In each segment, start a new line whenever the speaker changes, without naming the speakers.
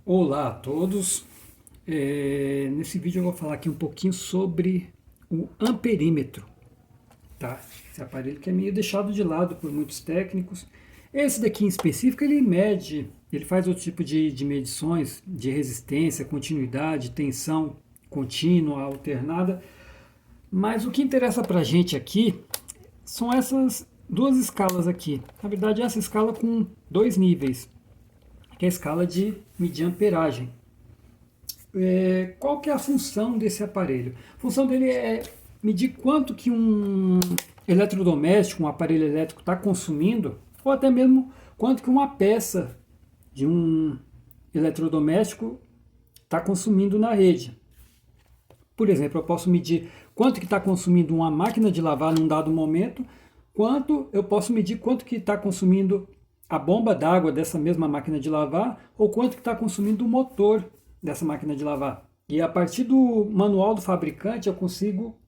Olá a todos. Nesse vídeo eu vou falar aqui um pouquinho sobre o amperímetro, tá? Esse aparelho que é meio deixado de lado por muitos técnicos. Esse daqui em específico ele mede, ele faz outro tipo de medições de resistência, continuidade, tensão contínua, alternada. Mas o que interessa para a gente aqui são essas duas escalas aqui. Na verdade, essa escala com dois níveis, que é a escala de medir amperagem. Qual que é a função desse aparelho? A função dele é medir quanto que um eletrodoméstico, um aparelho elétrico está consumindo, ou até mesmo quanto que uma peça de um eletrodoméstico está consumindo na rede. Por exemplo, eu posso medir quanto que está consumindo uma máquina de lavar num dado momento, quanto eu posso medir quanto que está consumindo a bomba d'água dessa mesma máquina de lavar, ou quanto que está consumindo o motor dessa máquina de lavar. E a partir do manual do fabricante eu consigo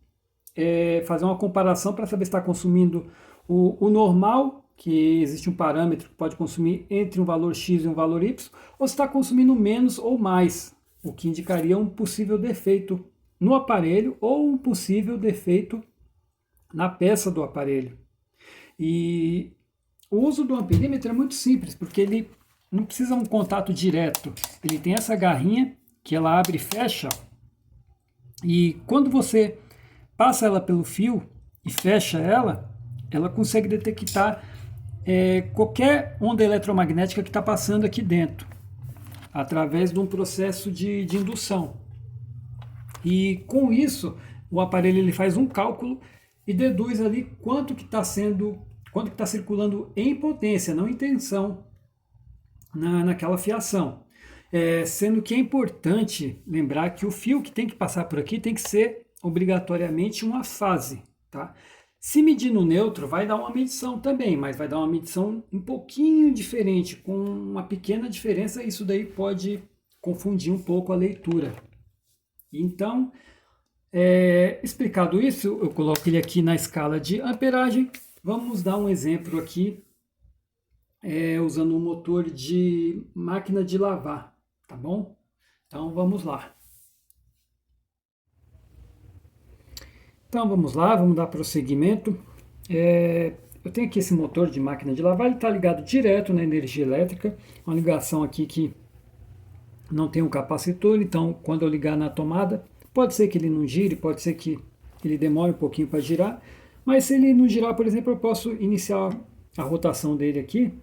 fazer uma comparação para saber se está consumindo o normal, que existe um parâmetro que pode consumir entre um valor X e um valor Y, ou se está consumindo menos ou mais, o que indicaria um possível defeito no aparelho ou um possível defeito na peça do aparelho. E o uso do amperímetro é muito simples, porque ele não precisa um contato direto. Ele tem essa garrinha que ela abre e fecha, e quando você passa ela pelo fio e fecha ela, ela consegue detectar qualquer onda eletromagnética que está passando aqui dentro, através de um processo de indução. E com isso, o aparelho ele faz um cálculo e deduz ali quanto que está circulando em potência, não em tensão, naquela fiação. Sendo que é importante lembrar que o fio que tem que passar por aqui tem que ser obrigatoriamente uma fase, tá? Se medir no neutro, vai dar uma medição também, mas vai dar uma medição um pouquinho diferente, com uma pequena diferença. Isso daí pode confundir um pouco a leitura. Então, explicado isso, eu coloco ele aqui na escala de amperagem. Vamos dar um exemplo aqui, usando um motor de máquina de lavar, tá bom? Então vamos lá. Então vamos lá, vamos dar prosseguimento. Eu tenho aqui esse motor de máquina de lavar, ele está ligado direto na energia elétrica, uma ligação aqui que não tem um capacitor, então quando eu ligar na tomada, pode ser que ele não gire, pode ser que ele demore um pouquinho para girar, mas se ele não girar, por exemplo, eu posso iniciar a rotação dele aqui,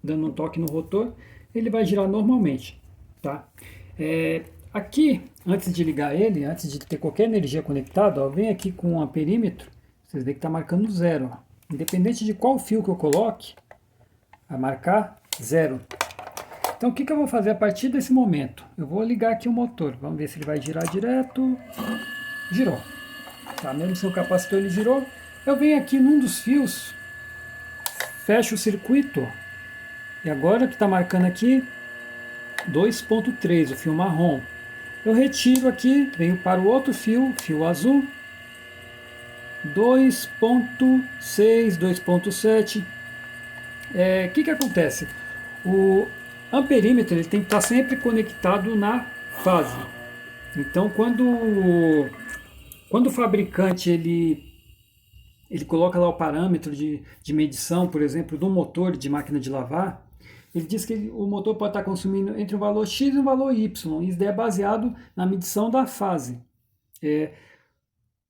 dando um toque no rotor, ele vai girar normalmente, tá? Aqui, antes de ligar ele, antes de ter qualquer energia conectada, ó, vem aqui com o amperímetro, vocês veem que está marcando zero. Ó. Independente de qual fio que eu coloque, vai marcar zero. Então o que eu vou fazer a partir desse momento? Eu vou ligar aqui o motor, vamos ver se ele vai girar direto. Girou. Tá, mesmo sem o capacitor ele girou. Eu venho aqui num dos fios, fecho o circuito, e agora que está marcando aqui 2.3, o fio marrom. Eu retiro aqui, venho para o outro fio, fio azul, 2.6, 2.7. O que acontece? O amperímetro ele tem que estar sempre conectado na fase. Então, quando o fabricante ele coloca lá o parâmetro de medição, por exemplo, do motor de máquina de lavar, ele diz que o motor pode estar consumindo entre um valor X e um valor Y. Isso é baseado na medição da fase.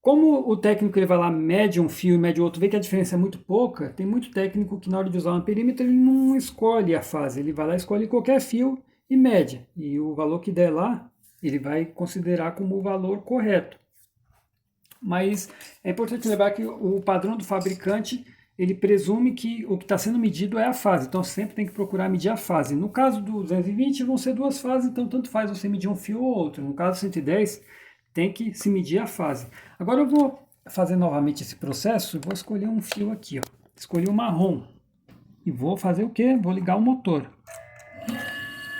Como o técnico ele vai lá, mede um fio e mede outro, vê que a diferença é muito pouca, tem muito técnico que na hora de usar o amperímetro ele não escolhe a fase, ele vai lá, escolhe qualquer fio e mede. E o valor que der lá, ele vai considerar como o valor correto. Mas é importante lembrar que o padrão do fabricante ele presume que o que está sendo medido é a fase, então sempre tem que procurar medir a fase. No caso do 220 vão ser duas fases, então tanto faz você medir um fio ou outro. No caso do 110 tem que se medir a fase. Agora eu vou fazer novamente esse processo, eu vou escolher um fio aqui, ó. Escolhi o marrom e vou fazer o que? Vou ligar o motor.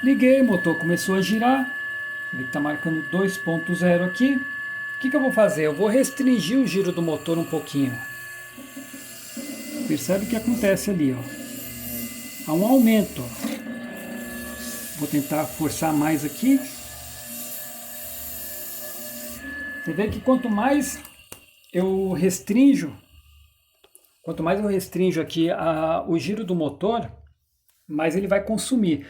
Liguei, o motor começou a girar, ele está marcando 2.0 aqui. O que eu vou fazer? Eu vou restringir o giro do motor um pouquinho. Percebe o que acontece ali, ó. Há um aumento. Vou tentar forçar mais aqui. Você vê que quanto mais eu restringo aqui o giro do motor, mais ele vai consumir.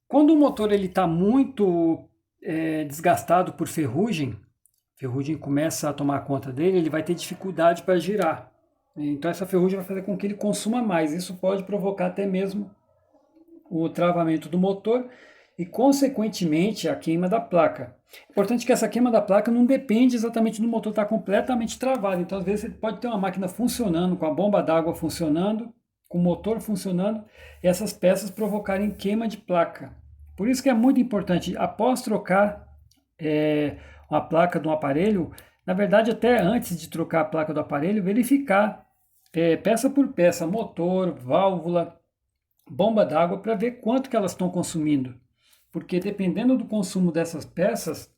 Quando o motor está muito desgastado por ferrugem começa a tomar conta dele, ele vai ter dificuldade para girar. Então essa ferrugem vai fazer com que ele consuma mais. Isso pode provocar até mesmo o travamento do motor e, consequentemente, a queima da placa. Importante que essa queima da placa não depende exatamente do motor estar completamente travado. Então, às vezes, você pode ter uma máquina funcionando, com a bomba d'água funcionando, com o motor funcionando, e essas peças provocarem queima de placa. Por isso que é muito importante, após trocar uma placa de um aparelho, na verdade, até antes de trocar a placa do aparelho, verificar peça por peça, motor, válvula, bomba d'água, para ver quanto que elas estão consumindo. Porque dependendo do consumo dessas peças,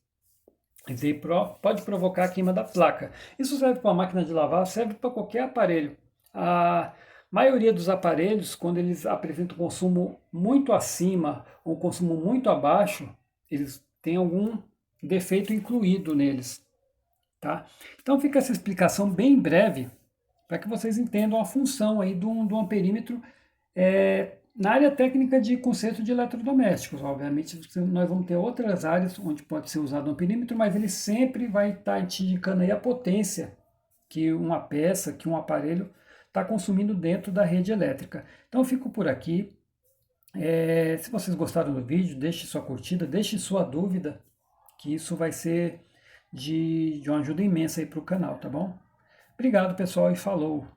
pode provocar a queima da placa. Isso serve para uma máquina de lavar, serve para qualquer aparelho. A maioria dos aparelhos, quando eles apresentam consumo muito acima ou consumo muito abaixo, eles têm algum defeito incluído neles. Tá? Então fica essa explicação bem breve para que vocês entendam a função aí do amperímetro na área técnica de conserto de eletrodomésticos. Obviamente nós vamos ter outras áreas onde pode ser usado o amperímetro, mas ele sempre vai estar te indicando aí a potência que uma peça, que um aparelho está consumindo dentro da rede elétrica. Então eu fico por aqui. Se vocês gostaram do vídeo, deixe sua curtida, deixe sua dúvida, que isso vai ser de uma ajuda imensa aí para o canal, tá bom? Obrigado, pessoal, e falou!